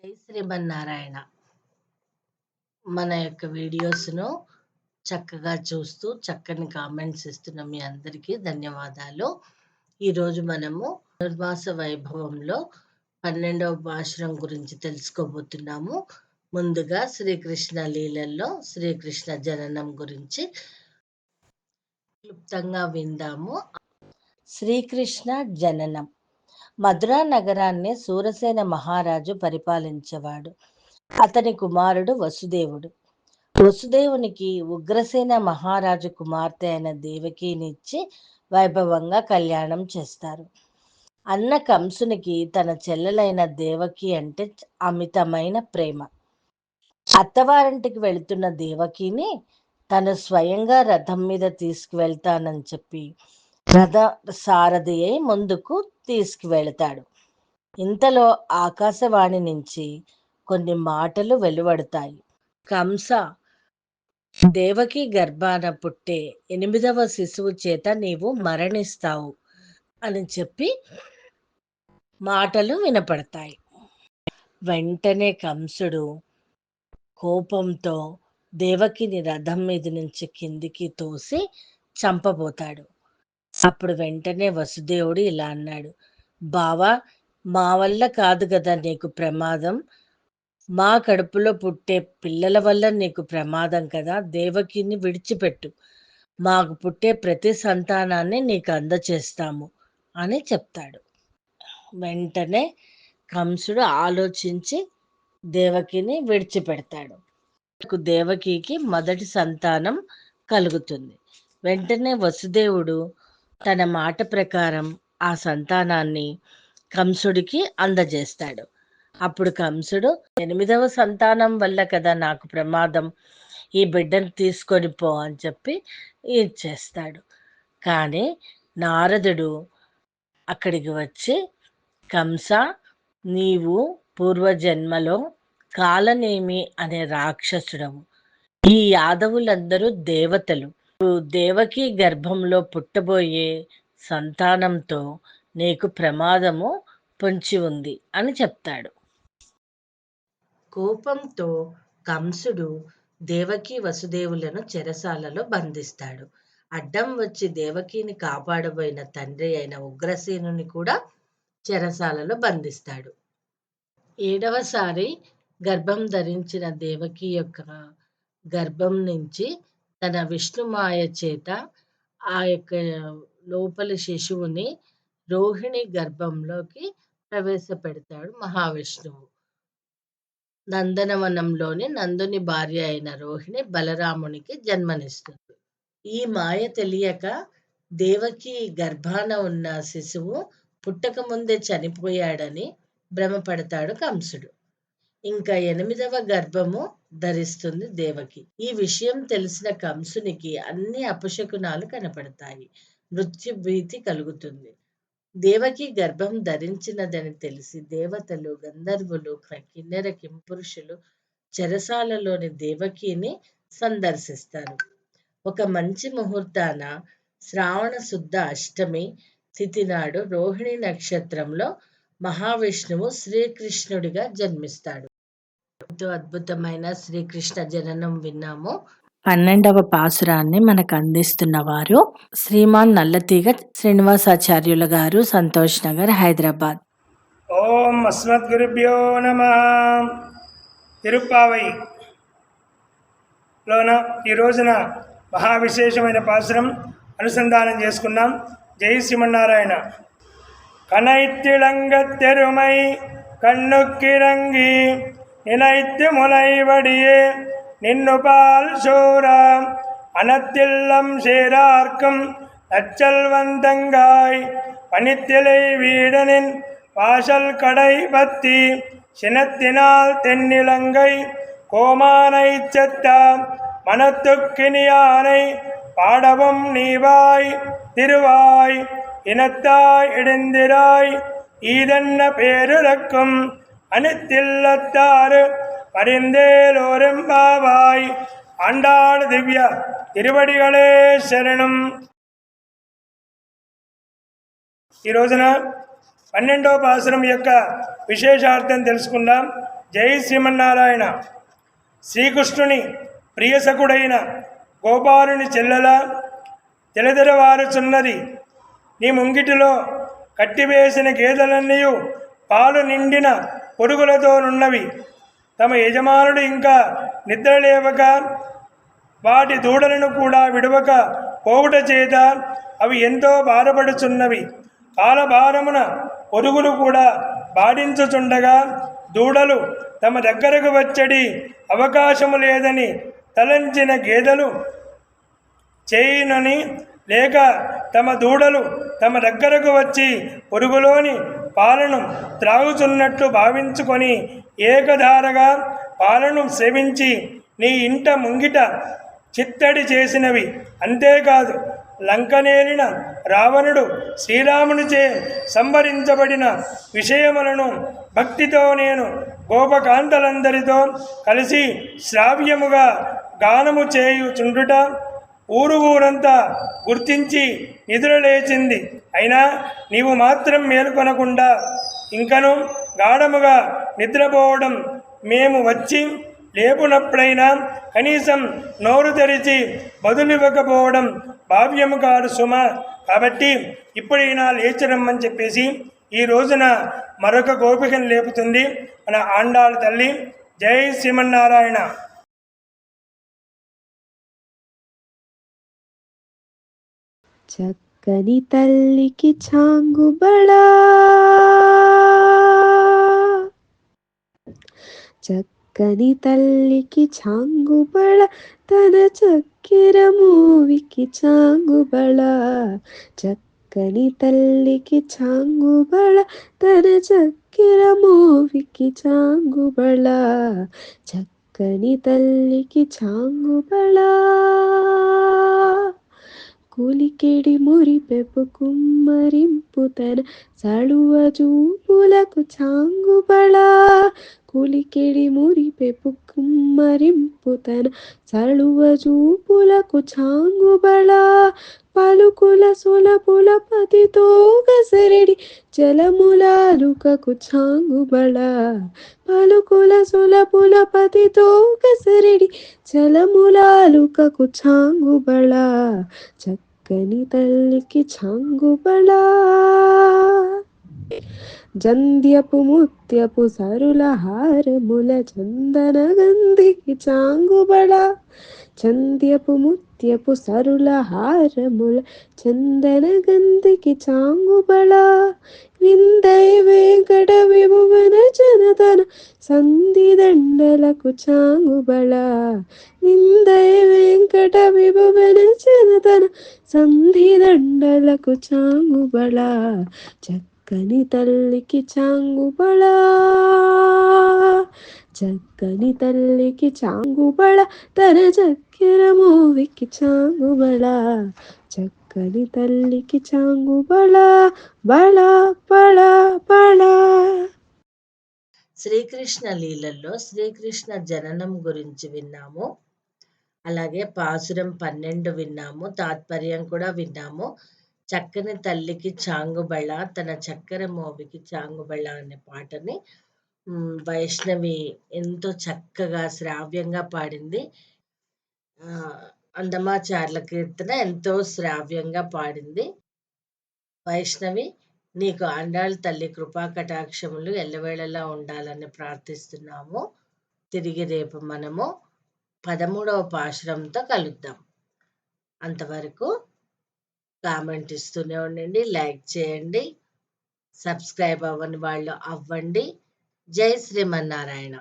జై శ్రీమన్నారాయణ. మన యొక్క వీడియోస్ను చక్కగా చూస్తూ చక్కని కామెంట్స్ ఇస్తున్న మీ అందరికీ ధన్యవాదాలు. ఈరోజు మనము ధనుర్మాస వైభవంలో 12వ పాశురం గురించి తెలుసుకోబోతున్నాము. ముందుగా శ్రీకృష్ణ లీలల్లో శ్రీకృష్ణ జననం గురించి క్లుప్తంగా విందాము. శ్రీకృష్ణ జననం. మధురా నగరాన్ని సూరసేన మహారాజు పరిపాలించేవాడు. అతని కుమారుడు వసుదేవుడు. వసుదేవునికి ఉగ్రసేన మహారాజు కుమార్తె అయిన దేవకినిచ్చి వైభవంగా కళ్యాణం చేస్తారు. అన్న కంసునికి తన చెల్లెలైన దేవకి అంటే అమితమైన ప్రేమ. అత్తవారింటికి వెళుతున్న దేవకిని తను స్వయంగా రథం మీద తీసుకువెళ్తానని చెప్పి రథ సారథి అయి ముందుకు తీసుకువెళతాడు. ఇంతలో ఆకాశవాణి నుంచి కొన్ని మాటలు వెలువడతాయి. కంస, దేవకి గర్భాన పుట్టే 8వ శిశువు చేత నీవు మరణిస్తావు అని చెప్పి మాటలు వినపడతాయి. వెంటనే కంసుడు కోపంతో దేవకిని రథం మీద నుంచి కిందికి తోసి చంపబోతాడు. అప్పుడు వెంటనే వసుదేవుడు ఇలా అన్నాడు, బావా, మా వల్ల కాదు కదా నీకు ప్రమాదం, మా కడుపులో పుట్టే పిల్లల వల్ల నీకు ప్రమాదం కదా, దేవకిని విడిచిపెట్టు, మాకు పుట్టే ప్రతి సంతానాన్ని నీకు అందచేస్తాము అని చెప్తాడు. వెంటనే కంసుడు ఆలోచించి దేవకిని విడిచిపెడతాడు. దేవకికి మొదటి సంతానం కలుగుతుంది. వెంటనే వసుదేవుడు తన మాట ప్రకారం ఆ సంతానాన్ని కంసుడికి అందజేస్తాడు. అప్పుడు కంసుడు 8వ సంతానం వల్ల కదా నాకు ప్రమాదం, ఈ బిడ్డను తీసుకొని పో అని చెప్పి ఇచ్చేస్తాడు. కానీ నారదుడు అక్కడికి వచ్చి, కంస, నీవు పూర్వజన్మలో కాలనేమి అనే రాక్షసుడవు, ఈ యాదవులందరూ దేవతలు, దేవకి గర్భంలో పుట్టబోయే సంతానంతో నీకు ప్రమాదము పొంచి ఉంది అని చెప్తాడు. కోపంతో కంసుడు దేవకి వసుదేవులను చెరసాలలో బంధిస్తాడు. అడ్డం వచ్చి దేవకిని కాపాడబోయిన తండ్రి అయిన ఉగ్రసేనుని కూడా చెరసాలలో బంధిస్తాడు. 7వసారి గర్భం ధరించిన దేవకి యొక్క గర్భం నుంచి తన విష్ణుమాయ చేత ఆ యొక్క లోపలి శిశువుని రోహిణి గర్భంలోకి ప్రవేశపెడతాడు మహావిష్ణువు. నందనవనంలోని నందుని భార్య అయిన రోహిణి బలరామునికి జన్మనిస్తుంది. ఈ మాయ తెలియక దేవకి గర్భాన ఉన్న శిశువు పుట్టక ముందే చనిపోయాడని భ్రమపడతాడు కంసుడు. ఇంకా 8వ గర్భము ధరిస్తుంది దేవకి. ఈ విషయం తెలిసిన కంసునికి అన్ని అపశకునాలు కనపడతాయి. మృత్యు భీతి కలుగుతుంది. దేవకి గర్భం ధరించినదని తెలిసి దేవతలు, గంధర్వులు, కిన్నెర కింపురుషులు చెరసాలలోని దేవకిని సందర్శిస్తారు. ఒక మంచి ముహూర్తాన శ్రావణ శుద్ధ అష్టమి తిథి నాడు రోహిణి నక్షత్రంలో మహావిష్ణువు శ్రీకృష్ణుడిగా జన్మిస్తాడు. ఎంతో అద్భుతమైన శ్రీకృష్ణ జననం విన్నాము. 12వ పాసురాన్ని మనకు అందిస్తున్న వారు శ్రీమాన్ నల్లతీగ శ్రీనివాసాచార్యుల గారు, సంతోష్ నగర్, హైదరాబాద్. ఓం అస్మద్గురుభ్యో నమః. తిరుప్పావై లోన ఈ రోజున మహావిశేషమైన పాసురం అనుసంధానం చేసుకున్నాం. జై శ్రీమన్నారాయణ. కనైత్తిళంగత్తెరుమై కన్నుక్కిరంగి நினைத்து முனைவடியே நின்னு பால் சோரா அனத்தில்லம் சேரார்க்கும் நச்சல் வந்தங்காய் பனித்திலை வீடனின் வாசல் கடை பத்தி சினத்தினால் தென்னிலங்கை கோமானை செத்த மனத்துக்கினியானை பாடவும் நீவாய் திருவாய் இனத்தாய் இடிந்திராய் ஈதன்ன பேருரக்கும் அனித்தில்லத்தாறு பரிந்தேலோரெம்பாவாய். ஆண்டாள் திவ்ய తిరువడిగలే శరణం. ఈ రోజున 12వ పాసురం యొక్క విశేషార్థం తెలుసుకుందాం. జై శ్రీమన్నారాయణ. శ్రీకృష్ణుని ప్రియసకుడైన గోపాలుని చెల్లెల తెలదెరవారుచున్నది. నీ ముంగిటిలో కట్టివేసిన గేదెలన్నీ పాలు నిండిన పొరుగులతోనున్నవి. తమ యజమానుడు ఇంకా నిద్రలేవక వాటి దూడలను కూడా విడవక పోవుట చేత అవి ఎంతో బాధపడుచున్నవి. కాలభారమున పొరుగులు కూడా బాధించుచుండగా దూడలు తమ దగ్గరకు వచ్చడి అవకాశము లేదని తలంచిన గేదెలు చేయనని లేక తమ దూడలు తమ దగ్గరకు వచ్చి పొరుగులోని పాలను త్రాగుచున్నట్లు భావించుకొని ఏకధారగా పాలను సేవించి నీ ఇంట ముంగిట చిత్తడి చేసినవి. అంతేకాదు లంకనేలిన రావణుడు శ్రీరామునిచే సంహరించబడిన విషయములను భక్తితో నేను గోపకాంతలందరితో కలిసి శ్రావ్యముగా గానము చేయుచుండుట ఊరంతా గుర్తించి నిద్రలేచింది. అయినా నీవు మాత్రం మేలుకొనకుండా ఇంకను గాఢముగా నిద్రపోవడం మేము వచ్చి లేపునప్పుడైనా కనీసం నోరు తెరిచి బదులివ్వకపోవడం భావ్యము కాదు సుమ. కాబట్టి ఇప్పుడైనా లేచరమ్మని చెప్పేసి ఈ రోజున మరొక గోపికను లేపుతుంది మన ఆండాళ్ళ తల్లి. జై శ్రీమన్నారాయణ. చక్కని తల్లికి చాంగుబళా, చక్కని తల్లికి చాంగుబళ, తన చక్కెర మూవికి చాంగుబళ. చక్కని తల్లికి చాంగుబళ, తన చక్కెర మూవికి చాంగుబళ. చక్కని తల్లికి చాంగుబళ. కూలికేడి మురిపెపు కుమ్మరింపు తన సళువ చూపులకు చాంగుబళ. కూలికేడి మురిపెపు కుమ్మరింపు తన సళువ చూపులకు చాంగుబళ. పలుకుల సులపుల పతితో గసరెడి జలములాలుకకు చాంగుబళ. పలుకుల సులపుల పతితో గసరెడి జలములాలుకకు చాంగుబళ. చక్కని తల్లికి చాంగుబళ. జంధ్యపు ముత్యపు సరుల హారముల చందన గంధికి చాంగుబళ. చంద్యపు ముత్యపు సరుల హారముల చందన గంధికి చాంగుబళ. విందై వెంకట విభువన జనతన సంధి దండలకు చాంగుబళ. విందై వెంకట విభువన జనతన సంధి దండలకు చాంగుబళ. చక్కని తల్లికి చాంగుబళ. చక్కని తల్లికి చాంగుబళ, తన చక్కెర మూవికి చాంగుబళ. చక్కని తల్లికి చాంగుబళ, బళ బళ బళ. శ్రీకృష్ణ లీలల్లో శ్రీకృష్ణ జననం గురించి విన్నాము. అలాగే పాసురం 12 విన్నాము, తాత్పర్యం కూడా విన్నాము. చక్కని తల్లికి చాంగుబళ, తన చక్కెర మోవికి చాంగుబళ అనే పాటని వైష్ణవి ఎంతో చక్కగా శ్రావ్యంగా పాడింది. అందమాచార్ల కీర్తన ఎంతో శ్రావ్యంగా పాడింది. వైష్ణవి, నీకు ఆండాళ్ళ తల్లి కృపా కటాక్షములు ఎల్లవేళలా ఉండాలని ప్రార్థిస్తున్నాము. తిరిగి రేపు మనము 13వ పాశురంతో కలుద్దాం. అంతవరకు కామెంట్ ఇస్తూనే ఉండండి, లైక్ చేయండి, సబ్స్క్రైబ్ అవ్వని వాళ్ళు అవ్వండి. జై శ్రీమన్నారాయణ.